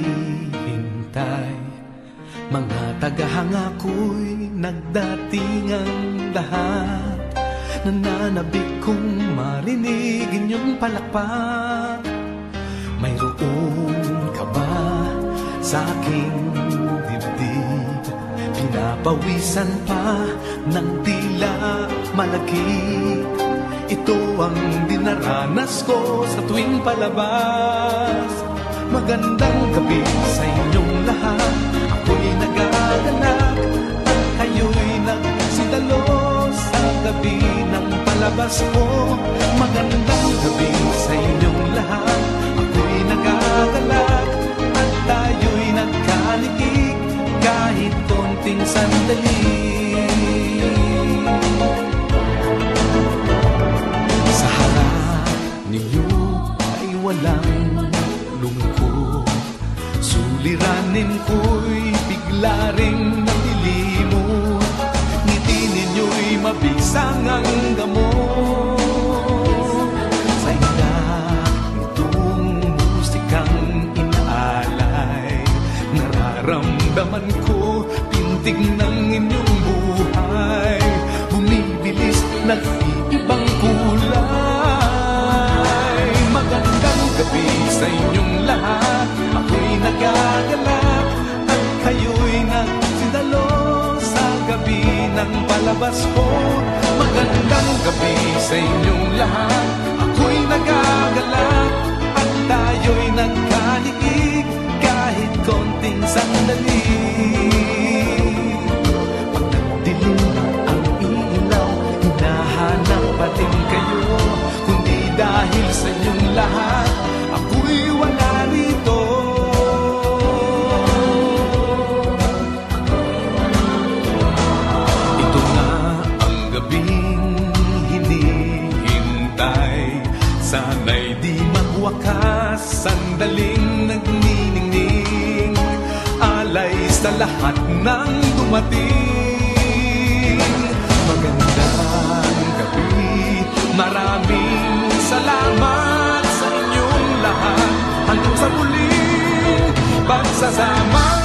naghihintay. Mga tagahanga ko'y nagdatingang lahat. Nananabik kong marinig inyong palakpak. Mayroon ka ba sa aking dibdib? Pinapawisan pa ng tila malagkit. Ito ang dinaranas ko sa tuwing palabas. Magandang gabi sa inyong lahat. Ako'y nagagalak at kayo'y nagsidalo sa gabi ng palabas ko. Magandang gabi sa inyong lahat. Ako'y nagagalak at tayo'y nagkalikik kahit konting sandali. Sa harap ninyo ay walang lungkot. Suliranin ko'y bigla ring nalilimot. Ngiti ninyo'y mabisang ang gamot. Sa iyak nitong musikang inaalay, nararamdaman ko pintig ng inyong buhay. Bumibilis, nag-iibang kulay. Magandang gabi sa inyong lahat. Ako'y nagagalak at kayo'y nagsidalo sa gabi ng palabas ko. Magandang gabi sa inyong lahat. Ako'y nagagalak at tayo'y nagkalikik kahit konting sandali. Pag nagdilim na ang ilaw, hinahanap pa din kayo. Kundi dahil sa inyong lahat, ako'y wala rito. Ito na ang gabing hinihintay. Sana'y di magwakas, sandaling nagniningning. Alay sa lahat ng dumating. Magandang gabi, maraming salamat sa inyong lahat. Hanggang sa muling pagsasama.